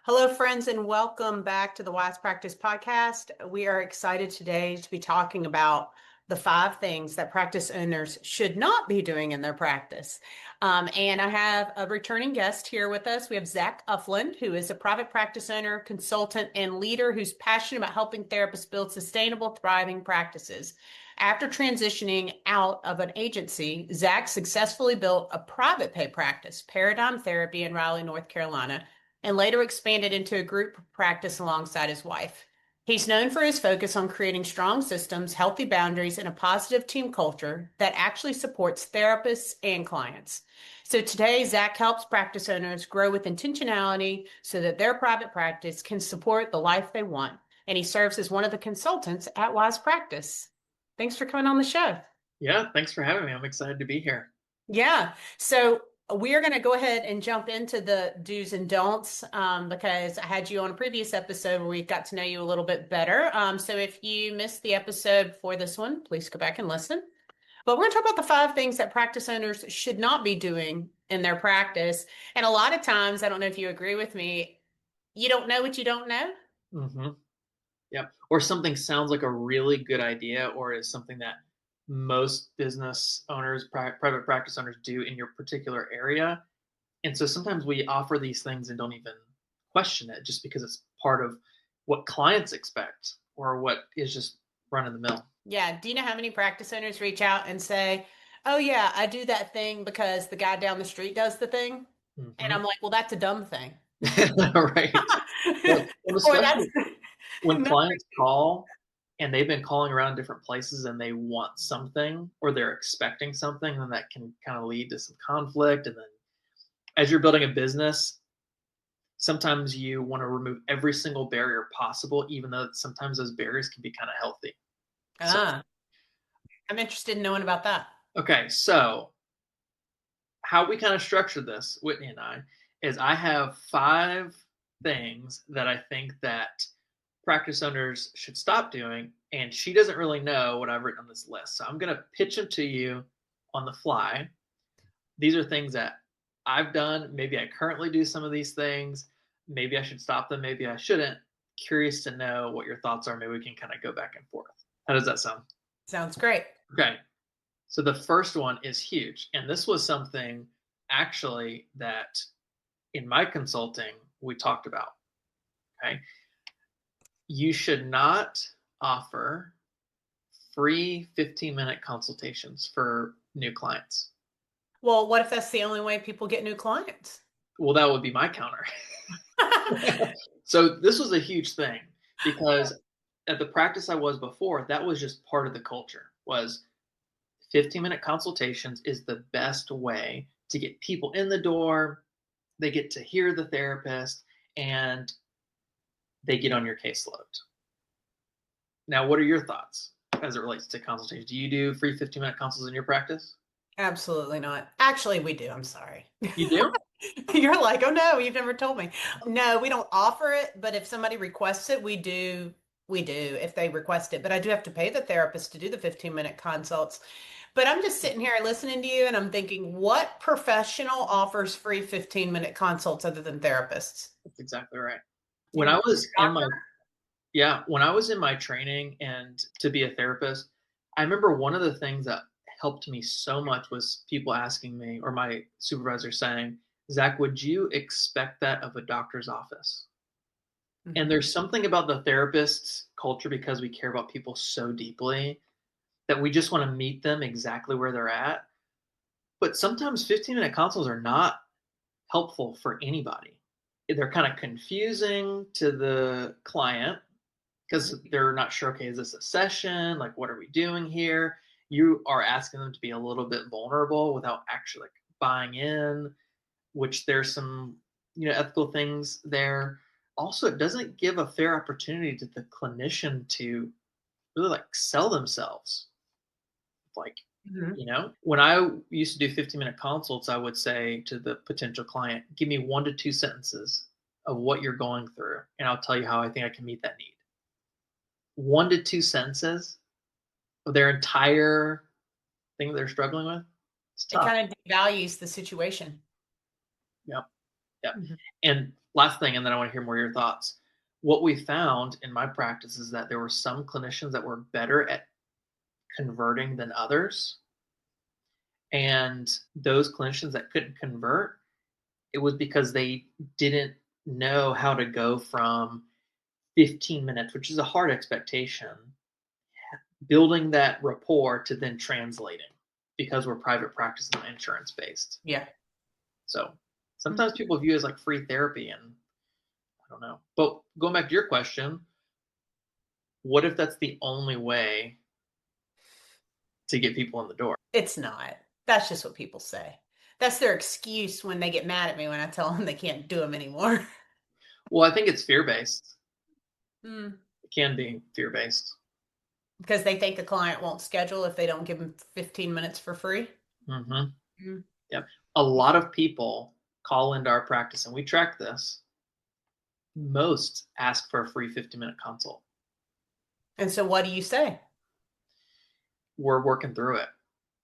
Hello, friends, and welcome back to the Wise Practice Podcast. We are excited today to be talking about the 5 things that practice owners should not be doing in their practice. And I have a returning guest here with us. We have Zack Ufland, who is a private practice owner, consultant, and leader who's passionate about helping therapists build sustainable, thriving practices. After transitioning out of an agency, Zack successfully built a private pay practice, Paradigm Therapy, in Raleigh, North Carolina, and later expanded into a group practice alongside his wife. He's known for his focus on creating strong systems, healthy boundaries, and a positive team culture that actually supports therapists and clients. So today, Zack helps practice owners grow with intentionality so that their private practice can support the life they want. And he serves as one of the consultants at Wise Practice. Thanks for coming on the show. Yeah, thanks for having me. I'm excited to be here. Yeah. So we are going to go ahead and jump into the do's and don'ts because I had you on a previous episode where we got to know you a little bit better. So if you missed the episode for this one, please go back and listen. But we're going to talk about the 5 things that practice owners should not be doing in their practice. And a lot of times, I don't know if you agree with me, you don't know what you don't know. hmm Yep. Or something sounds like a really good idea, or is something that most business owners, private practice owners do in your particular area. And so sometimes we offer these things and don't even question it just because it's part of what clients expect or what is just run of the mill. Yeah. Do you know how many practice owners reach out and say, oh, yeah, I do that thing because the guy down the street does the thing? And I'm like, well, that's a dumb thing. Right. Well, Or that's especially when no. clients call and they've been calling around different places and they want something or they're expecting something, then that can kind of lead to some conflict. And then as you're building a business, sometimes you want to remove every single barrier possible, even though sometimes those barriers can be kind of healthy. So, Ah, I'm interested in knowing about that. okay, so how we kind of structure this, Whitney and I, is I have 5 things that I think that practice owners should stop doing, and she doesn't really know what I've written on this list. So I'm going to pitch them to you on the fly. These are things that I've done. Maybe I currently do some of these things. Maybe I should stop them. Maybe I shouldn't. Curious to know what your thoughts are. Maybe we can kind of go back and forth. How does that sound? Sounds great. Okay. So the first one is huge. And this was something actually that in my consulting we talked about. Okay. You should not offer free 15-minute consultations for new clients. Well, what if that's the only way people get new clients? Well, that would be my counter. So this was a huge thing because at the practice I was before, that was just part of the culture. Was 15-minute consultations is the best way to get people in the door. They get to hear the therapist and they get on your caseload. Now, what are your thoughts as it relates to consultations? Do you do free 15-minute consults in your practice? Absolutely not. Actually, we do. I'm sorry. You do? You're like, oh no, you've never told me. No, we don't offer it, but if somebody requests it, we do. We do if they request it. But I do have to pay the therapist to do the 15-minute consults. But I'm just sitting here listening to you and I'm thinking, what professional offers free 15-minute consults other than therapists? That's exactly right. You When know, I was in my doctor? when I was in my training and to be a therapist, I remember one of the things that helped me so much was people asking me or my supervisor saying, Zach, would you expect that of a doctor's office? And Mhm. there's something about the therapist's culture because we care about people so deeply that we just want to meet them exactly where they're at. But sometimes 15-minute consults are not helpful for anybody. They're kind of confusing to the client because they're not sure, okay, is this a session? Like, what are we doing here? You are asking them to be a little bit vulnerable without actually like buying in, which there's some, ethical things there. Also, it doesn't give a fair opportunity to the clinician to really like sell themselves. Like, Mhm. when I used to do 15-minute consults, I would say to the potential client, give me 1 to 2 sentences of what you're going through, and I'll tell you how I think I can meet that need. 1 to 2 sentences of their entire thing that they're struggling with. It's It tough. kind of devalues the situation. Yep. Yep. Mhm. And last thing, and then I want to hear more of your thoughts. What we found in my practice is that there were some clinicians that were better at converting than others. And those clinicians that couldn't convert, it was because they didn't know how to go from 15 minutes, which is a hard expectation, building that rapport to then translating because we're private practice and insurance based. Yeah. So sometimes people view it as like free therapy, and I don't know. But going back to your question, what if that's the only way to get people in the door? It's not. That's just what people say. That's their excuse when they get mad at me when I tell them they can't do them anymore. Well, I think it's fear based. Mm. It can be fear based. Because they think a client won't schedule if they don't give them 15 minutes for free. Mm-hmm. Mm. Yep. A lot of people call into our practice, and we track this. Most ask for a free 50-minute consult. And so what do you say? We're working through it.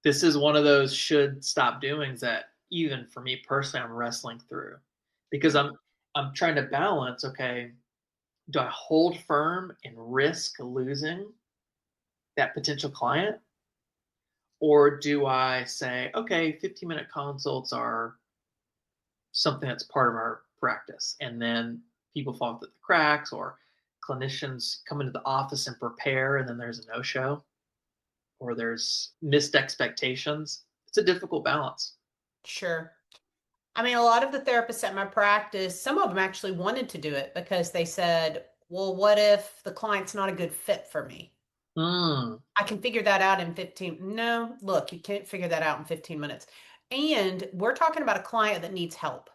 This is one of those should stop doings that even for me personally, I'm wrestling through because I'm trying to balance, okay, do I hold firm and risk losing that potential client? Or do I say, okay, 15-minute consults are something that's part of our practice, and then people fall through the cracks, or clinicians come into the office and prepare, and then there's a no-show, or there's missed expectations. It's a difficult balance. Sure. I mean, a lot of the therapists at my practice, some of them actually wanted to do it because they said, well, what if the client's not a good fit for me? Mm. I can figure that out in 15. No, look, you can't figure that out in 15 minutes. And we're talking about a client that needs help.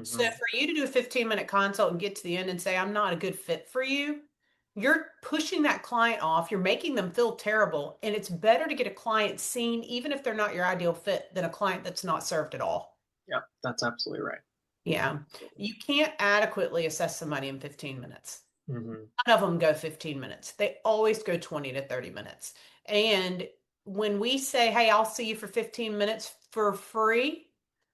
So Mm-hmm. for you to do a 15-minute consult and get to the end and say, I'm not a good fit for you, you're pushing that client off. You're making them feel terrible. And it's better to get a client seen, even if they're not your ideal fit, than a client that's not served at all. Yep, that's absolutely right. Yeah. You can't adequately assess somebody in 15 minutes. Mm-hmm. None of them go 15 minutes. They always go 20 to 30 minutes. And when we say, hey, I'll see you for 15 minutes for free,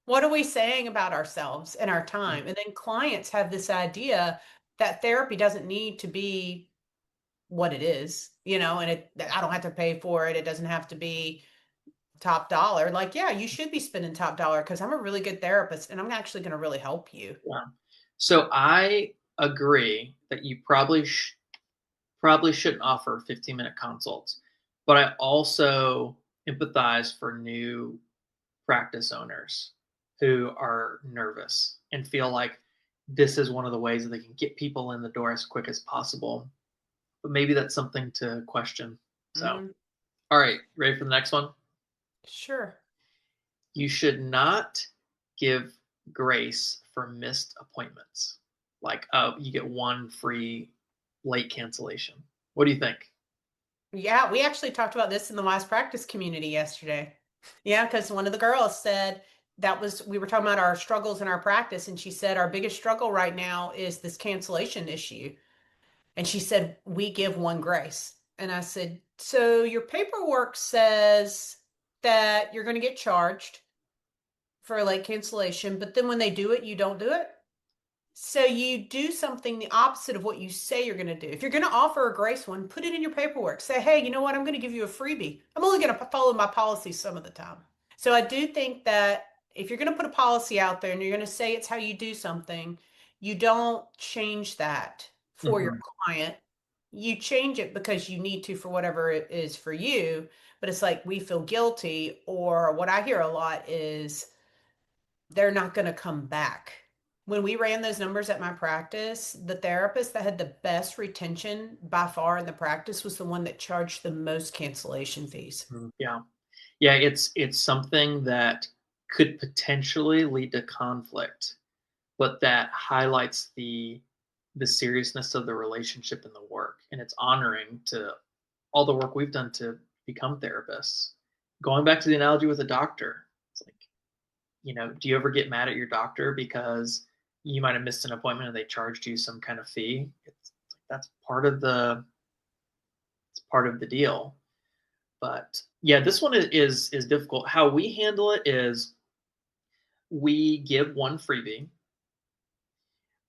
what are we saying about ourselves and our time? And then clients have this idea that therapy doesn't need to be what it is, and I don't have to pay for it. It doesn't have to be top dollar. Like, yeah, you should be spending top dollar because I'm a really good therapist and I'm actually going to really help you. Yeah. So I agree that you probably shouldn't offer 15-minute consults, but I also empathize for new practice owners who are nervous and feel like this is one of the ways that they can get people in the door as quick as possible. But maybe that's something to question. So, Mhm. all right, ready for the next one? Sure. You should not give grace for missed appointments. Like, you get one free late cancellation. What do you think? Yeah, we actually talked about this in the wise practice community yesterday. Yeah, because one of the girls said we were talking about our struggles in our practice, and she said our biggest struggle right now is this cancellation issue. And she said, we give one grace. And I said, so your paperwork says that you're going to get charged for a late cancellation, but then when they do it, you don't do it. So you do something the opposite of what you say you're going to do. If you're going to offer a grace one, put it in your paperwork. Say, hey, you know what? I'm going to give you a freebie. I'm only going to follow my policy some of the time. So I do think that if you're going to put a policy out there and you're going to say it's how you do something, you don't change that for your Mm-hmm. client. You change it because you need to for whatever it is for you. But it's like we feel guilty, or what I hear a lot is they're not going to come back. When we ran those numbers at my practice, the therapist that had the best retention by far in the practice was the one that charged the most cancellation fees. Yeah. Yeah, it's something that could potentially lead to conflict, but that highlights the seriousness of the relationship and the work. And it's honoring to all the work we've done to become therapists. Going back to the analogy with a doctor, it's like, do you ever get mad at your doctor because you might have missed an appointment and they charged you some kind of fee? That's part of the deal. But yeah, this one is difficult. How we handle it is we give one freebie.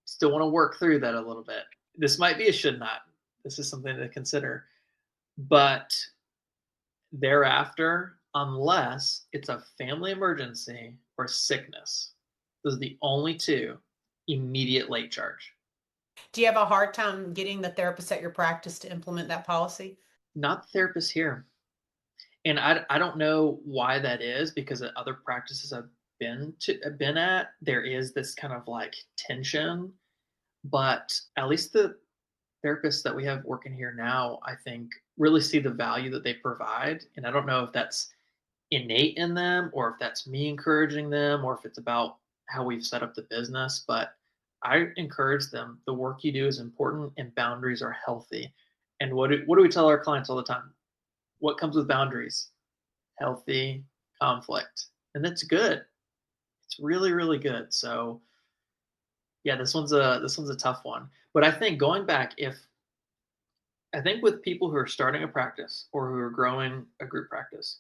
Still want to work through that a little bit. This might be a should not. This is something to consider. But thereafter, unless it's a family emergency or sickness, those are the only two, immediate late charge. Do you have a hard time getting the therapist at your practice to implement that policy? Not the therapist here. And I don't know why that is, because at other practices I've been at, there is this kind of like tension, but at least the therapists that we have working here now, I think really see the value that they provide. And I don't know if that's innate in them or if that's me encouraging them or if it's about how we've set up the business, but I encourage them. The work you do is important and boundaries are healthy. And what do we tell our clients all the time? What comes with boundaries? Healthy conflict. And that's good. It's really, really good. So yeah, this one's a tough one. But I think going back, if I think with people who are starting a practice or who are growing a group practice,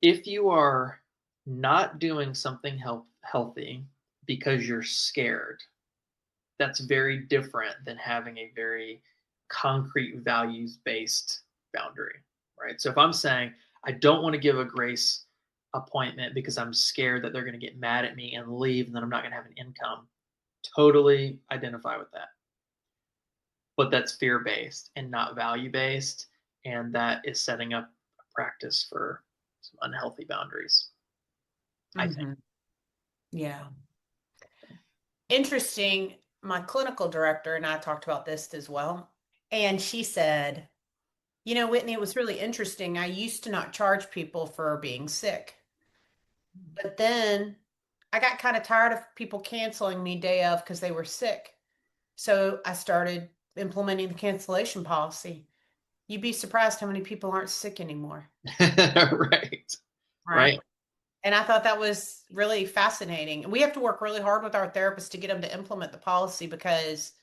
if you are not doing something healthy because you're scared, that's very different than having a very concrete values based boundary, right? So if I'm saying I don't want to give a grace appointment because I'm scared that they're going to get mad at me and leave and then I'm not going to have an income, totally identify with that. But that's fear based and not value based. And that is setting up a practice for some unhealthy boundaries, I think. Hmm. Yeah. Interesting. My clinical director and I talked about this as well. And she said, you know, Whitney, it was really interesting. I used to not charge people for being sick, but then I got kind of tired of people canceling me day of because they were sick. So I started implementing the cancellation policy. You'd be surprised how many people aren't sick anymore. Right. Right. Right. And I thought that was really fascinating. We have to work really hard with our therapists to get them to implement the policy because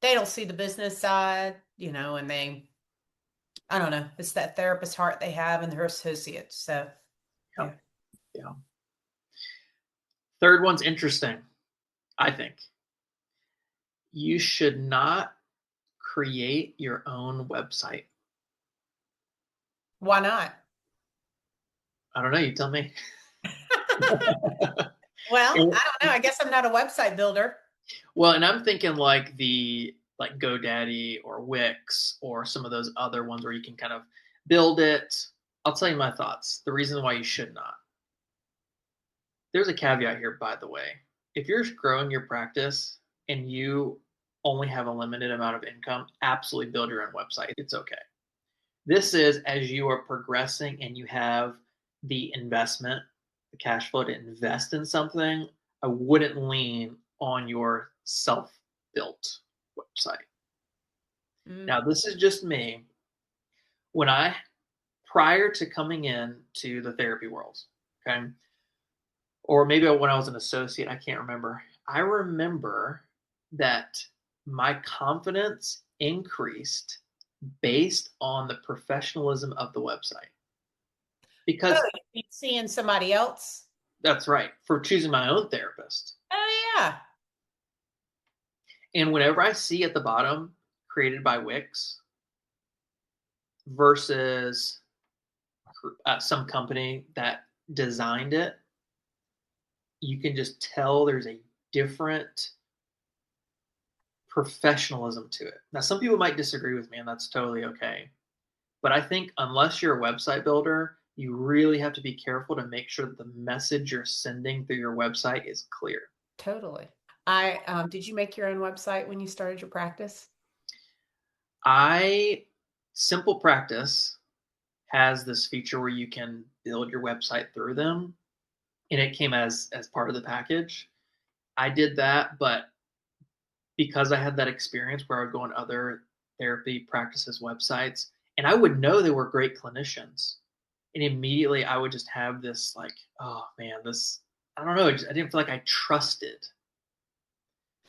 they don't see the business side, and I don't know, it's that therapist heart they have and their associates. So, Yep. yeah. Yeah. Third one's interesting, I think. You should not create your own website. Why not? I don't know. You tell me. Well, And- I don't know. I guess I'm not a website builder. well, and I'm thinking like the like GoDaddy or Wix or some of those other ones where you can kind of build it. I'll tell you my thoughts. The reason why you should not. There's a caveat here, by the way. If you're growing your practice and you only have a limited amount of income, absolutely build your own website. It's okay. This is as you are progressing and you have the investment, the cash flow to invest in something, I wouldn't lean on your self built website. Now, Mm. this is just me. When I, prior to coming in to the therapy world, okay, or maybe when I was an associate, I can't remember. I remember that my confidence increased based on the professionalism of the website. Oh, Because you seeing somebody else? that's right, for choosing my own therapist. Oh, yeah. And whenever I see at the bottom created by Wix versus some company that designed it, you can just tell there's a different professionalism to it. Now, some people might disagree with me, and that's totally okay. But I think unless you're a website builder, you really have to be careful to make sure that the message you're sending through your website is clear. Totally. Did you make your own website when you started your practice? I Simple Practice has this feature where you can build your website through them, and it came as part of the package. I did that, but because I had that experience where I would go on other therapy practices websites and I would know they were great clinicians. And immediately I would just have this like, oh man, this, I don't know, I didn't feel like I trusted.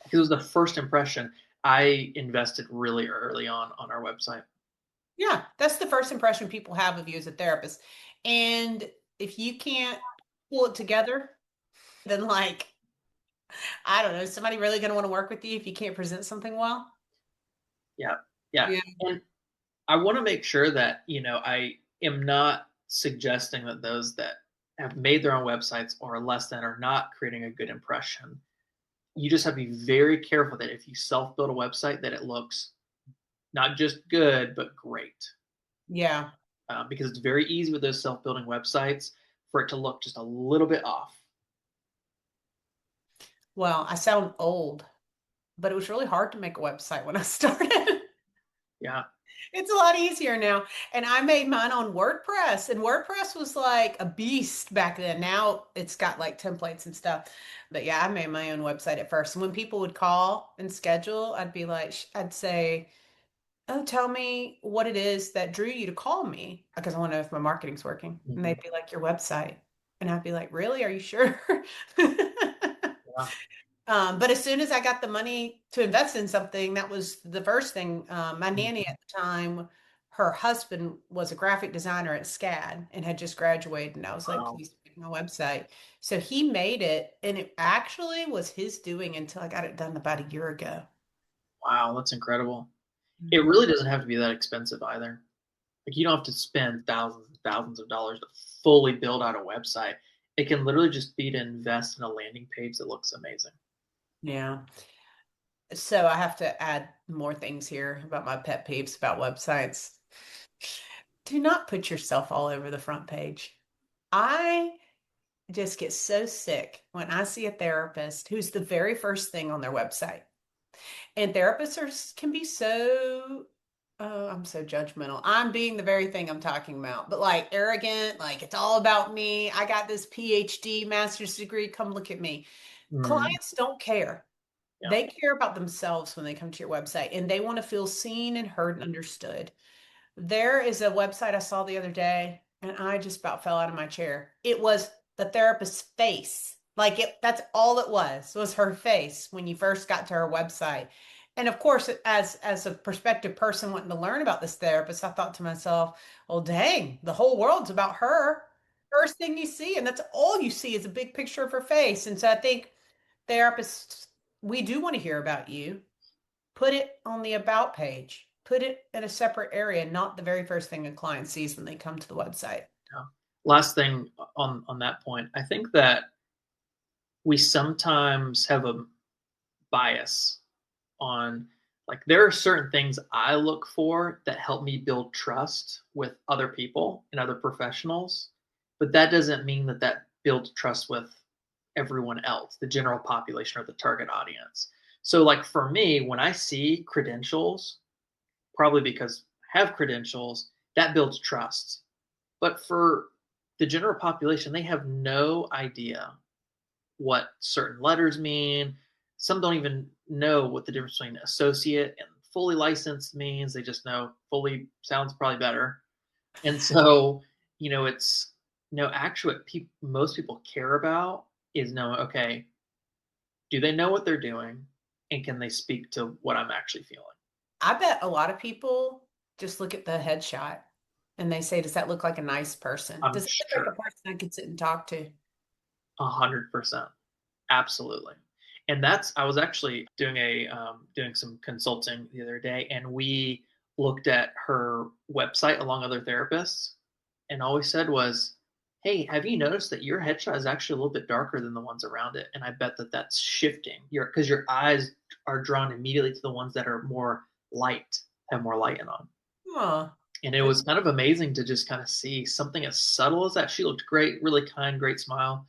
Because it was the first impression. I invested really early on our website. Yeah, that's the first impression people have of you as a therapist. And if you can't pull it together, then like I don't know. Is somebody really going to want to work with you if you can't present something well? Yeah. Yeah. Yeah. And I want to make sure that, I am not suggesting that those that have made their own websites or less than are not creating a good impression. You just have to be very careful that if you self build a website, that it looks not just good, but great. Yeah. Because it's very easy with those self building websites for it to look just a little bit off. Well, I sound old, but it was really hard to make a website when I started. Yeah. It's a lot easier now. And I made mine on WordPress, and WordPress was like a beast back then. Now it's got like templates and stuff. But yeah, I made my own website at first. And when people would call and schedule, I'd be like, I'd say, "Oh, tell me what it is that drew you to call me because I want to know if my marketing's working." And Mhm. they'd be like, "Your website." And I'd be like, "Really? Are you sure?" Yeah. But as soon as I got the money to invest in something, that was the first thing. My nanny Mhm. at the time, her husband was a graphic designer at SCAD and had just graduated. And I was like, Wow. please make my website. So he made it, and it actually was his doing until I got it done about a year ago. Wow. That's incredible. It Mhm. really doesn't have to be that expensive either. Like you don't have to spend thousands and thousands of dollars to fully build out a website. It can literally just be to invest in a landing page that looks amazing. Yeah. So I have to add more things here about my pet peeves about websites. Do not put yourself all over the front page. I just get so sick when I see a therapist who's the very first thing on their website. And therapists can be so, oh, I'm so judgmental. I'm being the very thing I'm talking about, but like arrogant, like it's all about me. I got this PhD, master's degree. Come look at me. Mm, Clients don't care. yeah. They care about themselves when they come to your website and they want to feel seen and heard and understood. There is a website I saw the other day and I just about fell out of my chair. It was the therapist's face. Like that's all it was her face when you first got to her website. And of course, as a prospective person wanting to learn about this therapist, I thought to myself, well, dang, the whole world's about her. First thing you see, and that's all you see is a big picture of her face. And so I think therapists, we do want to hear about you. Put it on the about page. Put it in a separate area, not the very first thing a client sees when they come to the website. Yeah. Last thing on that point, I think that we sometimes have a bias on like there are certain things I look for that help me build trust with other people and other professionals, but that doesn't mean that that builds trust with everyone else, the general population or the target audience. So like for me, when I see credentials, probably because I have credentials, that builds trust. But for the general population, they have no idea what certain letters mean. Some don't even know what the difference between associate and fully licensed means. They just know fully sounds probably better. And so, it's actually what most people care about is knowing, okay, do they know what they're doing? And can they speak to what I'm actually feeling? I bet a lot of people just look at the headshot and they say, does that look like a nice person? I'm Does it look like sure a person I could sit and talk to? 100%. Absolutely. And I was actually doing some consulting the other day, and we looked at her website along other therapists, and all we said was, "Hey, have you noticed that your headshot is actually a little bit darker than the ones around it?" And I bet that that's shifting. Because your eyes are drawn immediately to the ones that are more light, have more light in them. Oh, And it was kind of amazing to just kind of see something as subtle as that. She looked great, really kind, great smile,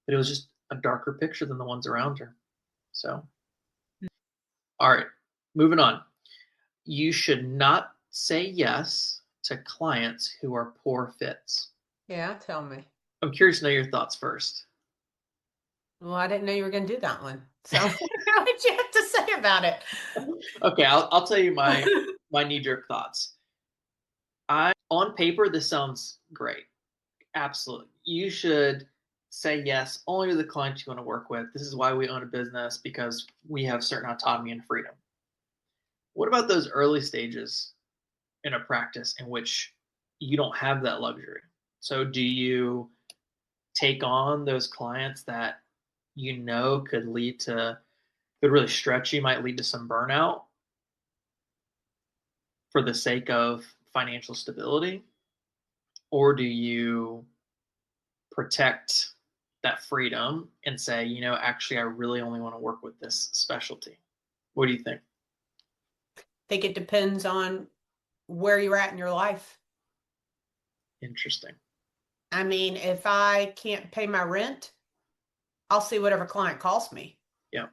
but it was just a darker picture than the ones around her. So, all right, moving on. You should not say yes to clients who are poor fits. yeah, tell me. I'm curious to know your thoughts first. Well, I didn't know you were going to do that one. So, what did you have to say about it? Okay, I'll tell you my knee jerk thoughts. On paper this sounds great. Absolutely. You should say yes only to the clients you want to work with. This is why we own a business because we have certain autonomy and freedom. What about those early stages in a practice in which you don't have that luxury? So, do you take on those clients that could lead to, could really stretch you, might lead to some burnout for the sake of financial stability? Or do you protect that freedom and say, actually, I really only want to work with this specialty? What do you think? I think it depends on where you're at in your life. Interesting. I mean, if I can't pay my rent, I'll see whatever client calls me. Yeah.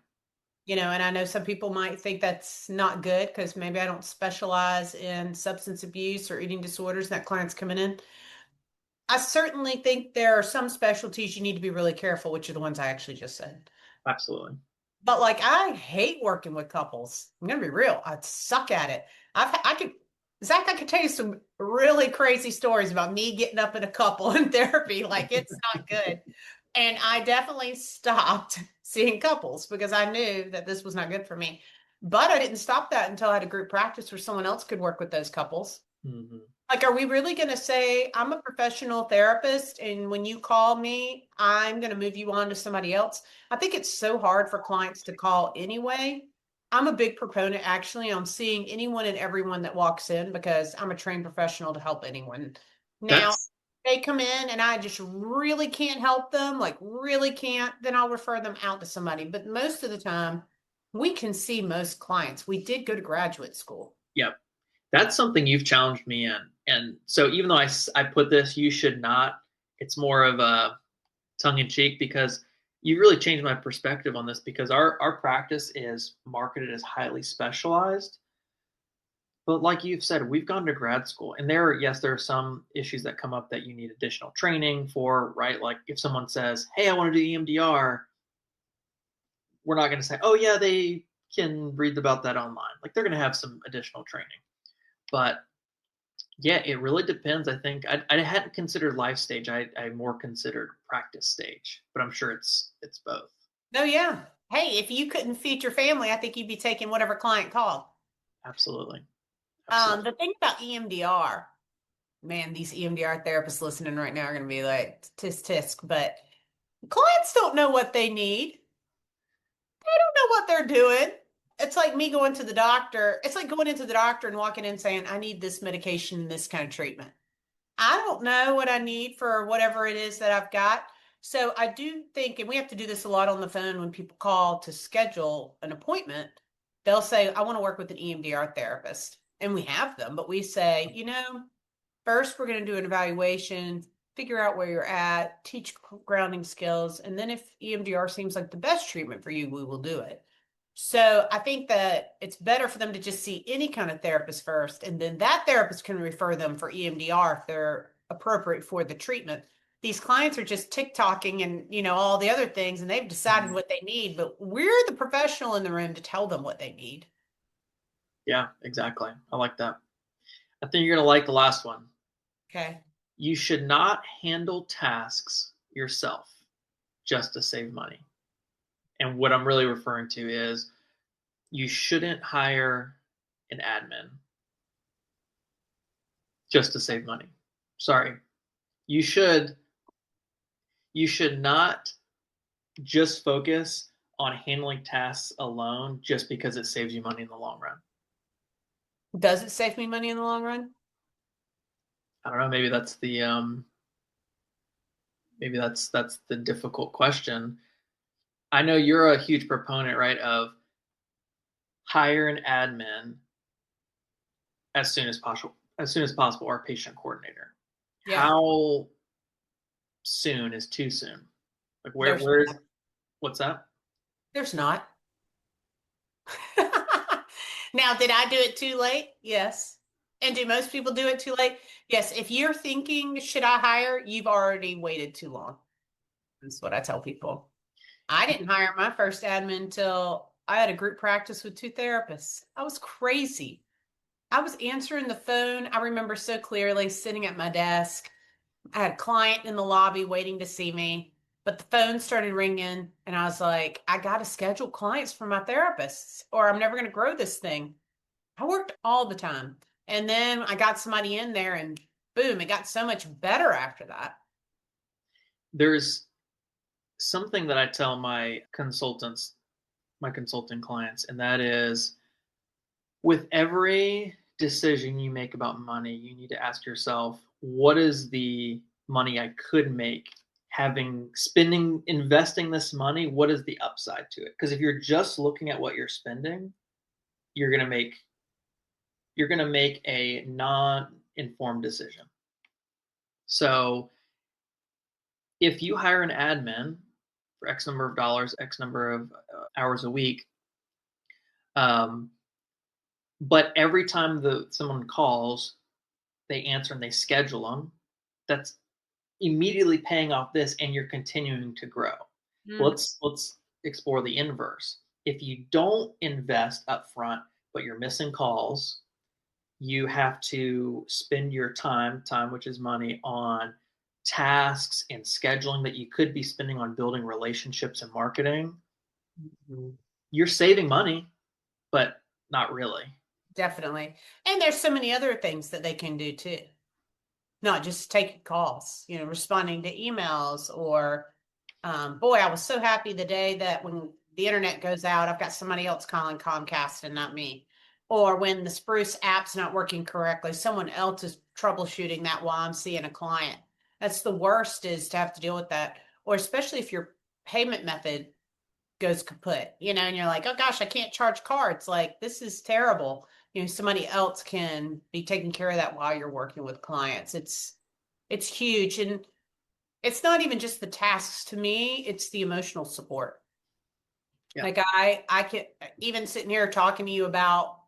And I know some people might think that's not good because maybe I don't specialize in substance abuse or eating disorders, and that client's coming in. I certainly think there are some specialties you need to be really careful, which are the ones I actually just said. Absolutely. But like, I hate working with couples. I'm gonna be real. I suck at it. I could, Zach, I could tell you some really crazy stories about me getting up in a couple in therapy. Like, it's not good. And I definitely stopped seeing couples because I knew that this was not good for me. But I didn't stop that until I had a group practice where someone else could work with those couples. Hmm. Like, are we really going to say, I'm a professional therapist, and when you call me, I'm going to move you on to somebody else? I think it's so hard for clients to call anyway. I'm a big proponent actually on seeing anyone and everyone that walks in because I'm a trained professional to help anyone. Now, That's, they come in and I just really can't help them, like really can't, then I'll refer them out to somebody. But most of the time, we can see most clients. We did go to graduate school. yeah, that's something you've challenged me in. And so even though I put this, you should not, it's more of a tongue in cheek, because you really changed my perspective on this, because our practice is marketed as highly specialized. But like you've said, we've gone to grad school, and yes, there are some issues that come up that you need additional training for, right? Like if someone says, "Hey, I want to do EMDR," we're not going to say, "Oh yeah, they can read about that online." Like they're going to have some additional training. But yeah, it really depends. I think I hadn't considered life stage. I more considered practice stage, but I'm sure it's both. Oh, yeah. Hey, if you couldn't feed your family, I think you'd be taking whatever client called. Absolutely, absolutely. The thing about EMDR, man, these EMDR therapists listening right now are going to be like, tisk tisk, but clients don't know what they need. They don't know what they're doing. It's like me going to the doctor. It's like going into the doctor and walking in saying, I need this medication and this kind of treatment. I don't know what I need for whatever it is that I've got. So I do think, and we have to do this a lot on the phone when people call to schedule an appointment, they'll say, I want to work with an EMDR therapist. And we have them, but we say, first we're going to do an evaluation, figure out where you're at, teach grounding skills. And then if EMDR seems like the best treatment for you, we will do it. So I think that it's better for them to just see any kind of therapist first, and then that therapist can refer them for EMDR if they're appropriate for the treatment. These clients are just TikToking and all the other things, and they've decided Mhm. what they need, but we're the professional in the room to tell them what they need. Yeah, exactly. I like that. I think you're gonna like the last one. Okay. You should not handle tasks yourself just to save money. And what I'm really referring to is you shouldn't hire an admin just to save money. Sorry. You should you should not just focus on handling tasks alone just because it saves you money in the long run. Does it save me money in the long run? I don't know, maybe that's the difficult question. I know you're a huge proponent, right, of hire an admin as soon as possible, or patient coordinator. Yeah. How soon is too soon? Like There's where is what's that? there's not. Now, did I do it too late? Yes. And do most people do it too late? Yes. If you're thinking, should I hire? You've already waited too long. That's what I tell people. I didn't hire my first admin until I had a group practice with two therapists. I was crazy. I was answering the phone. I remember so clearly sitting at my desk. I had a client in the lobby waiting to see me, but the phone started ringing, and I was like, I got to schedule clients for my therapists, or I'm never going to grow this thing. I worked all the time. And then I got somebody in there, and boom, it got so much better after that. There's something that I tell my consulting clients, and that is with every decision you make about money, you need to ask yourself, what is the money I could make investing this money? What is the upside to it? Because if you're just looking at what you're spending, you're going to make a non-informed decision. So if you hire an admin for X number of dollars, X number of hours a week, um, but every time someone calls, they answer and they schedule them, that's immediately paying off this, and you're continuing to grow. Mm. Let's explore the inverse. If you don't invest up front, but you're missing calls, you have to spend your time which is money, on tasks and scheduling that you could be spending on building relationships and marketing. Mhm. You're saving money, but not really. Definitely. And there's so many other things that they can do too. Not just taking calls, responding to emails or, boy, I was so happy the day that when the internet goes out, I've got somebody else calling Comcast and not me. Or when the Spruce app's not working correctly, someone else is troubleshooting that while I'm seeing a client. That's the worst, is to have to deal with that. Or especially if your payment method goes kaput, and you're like, oh gosh, I can't charge cards. Like, this is terrible. Somebody else can be taking care of that while you're working with clients. It's huge. And it's not even just the tasks to me, it's the emotional support. Yeah. Like I can, even sitting here talking to you about,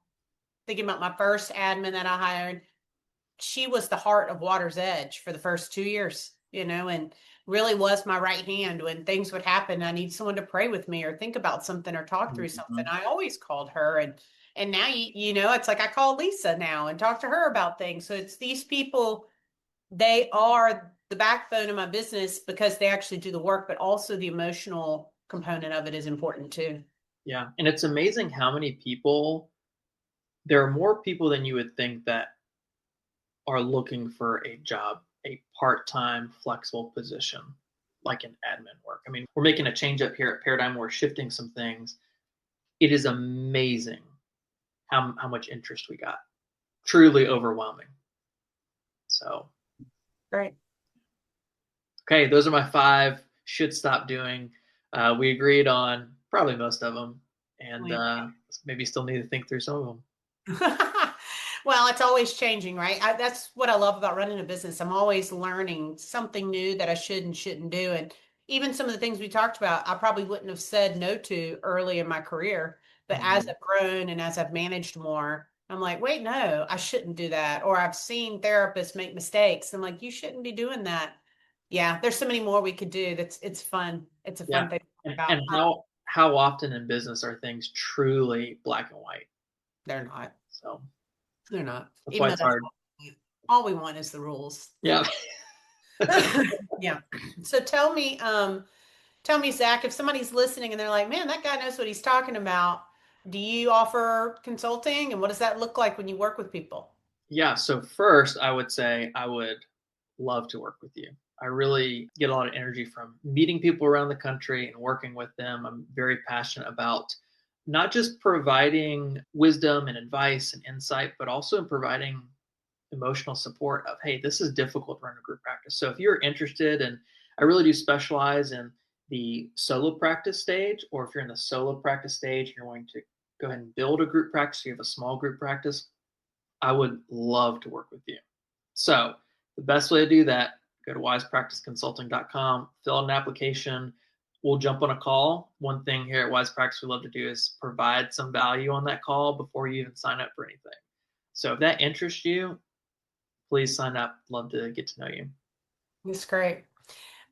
thinking about my first admin that I hired, she was the heart of Water's Edge for the first 2 years, and really was my right hand when things would happen. I need someone to pray with me or think about something or talk through something. Mhm. I always called her, and now it's like I call Lisa now and talk to her about things. So it's these people, they are the backbone of my business because they actually do the work, but also the emotional component of it is important too. Yeah, and it's amazing how many people there are more people than you would think that are looking for a job, a part-time flexible position, like an admin work. I mean, we're making a change up here at Paradigm. We're shifting some things. It is amazing how much interest we got. Truly overwhelming. So, Great. okay, those are my 5 should stop doing. We agreed on probably most of them, and maybe still need to think through some of them. Well, it's always changing, right? That's what I love about running a business. I'm always learning something new that I should and shouldn't do. And even some of the things we talked about, I probably wouldn't have said no to early in my career. But as Mhm. I've grown and as I've managed more, I'm like, wait, no, I shouldn't do that. Or I've seen therapists make mistakes. I'm like, you shouldn't be doing that. Yeah, there's so many more we could do. It's fun. It's a Yeah, fun thing to talk and about. and how often in business are things truly black and white? They're not. So They're not. that's Even why though it's that's hard. all we want is the rules. Yeah. Yeah. So tell me, Zach, if somebody's listening and they're like, man, that guy knows what he's talking about, do you offer consulting? And what does that look like when you work with people? Yeah, so first, I would say I would love to work with you. I really get a lot of energy from meeting people around the country and working with them. I'm very passionate about not just providing wisdom and advice and insight, but also in providing emotional support of, hey, this is difficult to run a group practice. So if you're interested, and I really do specialize in the solo practice stage, or if you're in the solo practice stage and you're wanting to go ahead and build a group practice, you have a small group practice, I would love to work with you. So the best way to do that, go to wisepracticeconsulting.com, fill out an application. We'll jump on a call. One thing here at Wise Practice we love to do is provide some value on that call before you even sign up for anything. So if that interests you, please sign up. Love to get to know you. That's great.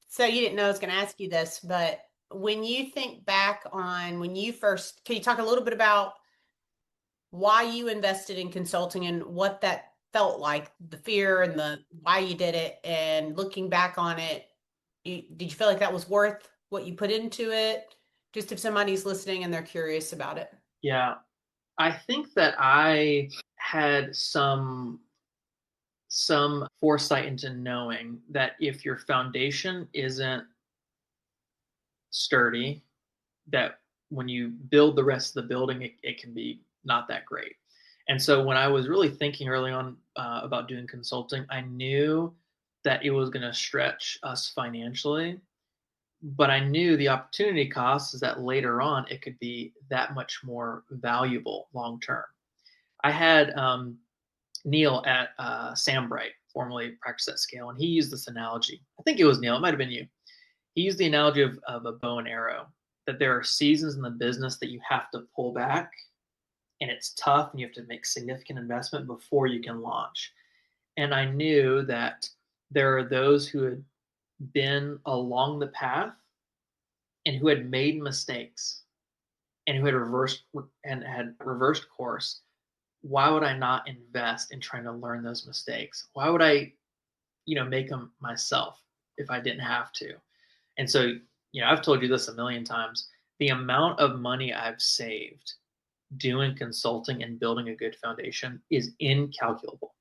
So you didn't know I was going to ask you this, but when you think back on when you first, can you talk a little bit about why you invested in consulting and what that felt like, the fear and the why you did it, and looking back on it, did you feel like that was worth what you put into it? Just if somebody's listening and they're curious about it. Yeah, I think that I had some foresight into knowing that if your foundation isn't sturdy that when you build the rest of the building, it can be not that great. And so when I was really thinking early on about doing consulting, I knew that it was going to stretch us financially, but I knew the opportunity cost is that later on it could be that much more valuable long term. I had Neil at Sam Bright, formerly Practice at Scale, and he used this analogy. I think it was Neil, it might have been you. He used the analogy of a bow and arrow, that there are seasons in the business that you have to pull back and it's tough and you have to make significant investment before you can launch. And I knew that there are those who had been along the path and who had made mistakes and who had reversed course. Why would I not invest in trying to learn those mistakes? Why would I, make them myself if I didn't have to? And so, I've told you this a million times. The amount of money I've saved doing consulting and building a good foundation is incalculable.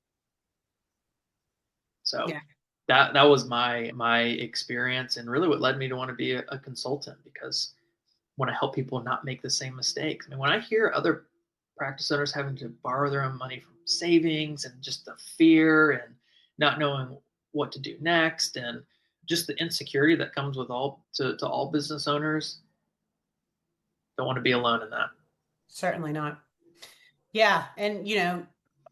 So Yeah. that was my experience, and really what led me to want to be a consultant, because I want to help people not make the same mistakes. I mean, when I hear other practice owners having to borrow their own money from savings, and just the fear and not knowing what to do next, and just the insecurity that comes with all business owners, don't want to be alone in that. Certainly not. Yeah. And,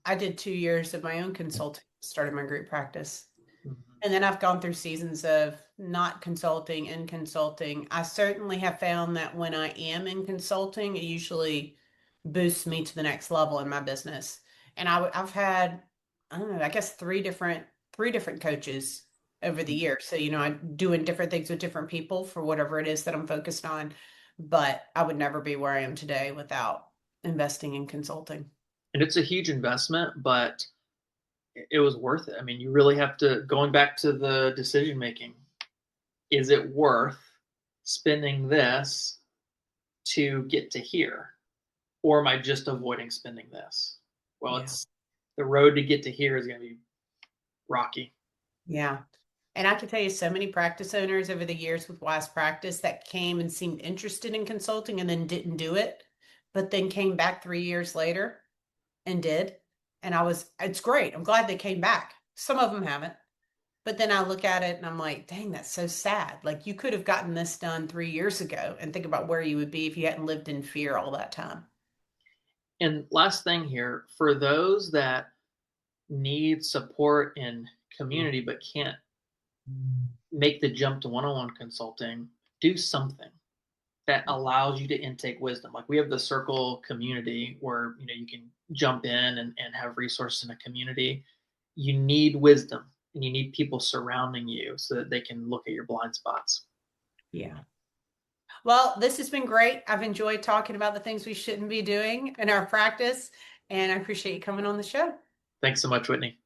I did 2 years of my own consulting, started my group practice. Mhm. And then I've gone through seasons of not consulting and consulting. I certainly have found that when I am in consulting, it usually boosts me to the next level in my business. And I've had, I don't know, I guess three different coaches over the years. So, I'm doing different things with different people for whatever it is that I'm focused on. But I would never be where I am today without investing in consulting. And it's a huge investment, but it was worth it. I mean, you really have to, going back to the decision making, is it worth spending this to get to here? Or am I just avoiding spending this? Well, Yeah. it's the road to get to here is going to be rocky. Yeah. And I can tell you so many practice owners over the years with Wise Practice that came and seemed interested in consulting and then didn't do it, but then came back 3 years later and did. And it's great. I'm glad they came back. Some of them haven't. But then I look at it and I'm like, dang, that's so sad. Like you could have gotten this done 3 years ago and think about where you would be if you hadn't lived in fear all that time. And last thing here, for those that need support in community but can't make the jump to one-on-one consulting, do something that allows you to intake wisdom. Like we have the circle community where you can jump in and have resources in a community. You need wisdom and you need people surrounding you so that they can look at your blind spots. Yeah. Well, this has been great. I've enjoyed talking about the things we shouldn't be doing in our practice, and I appreciate you coming on the show. Thanks so much, Whitney.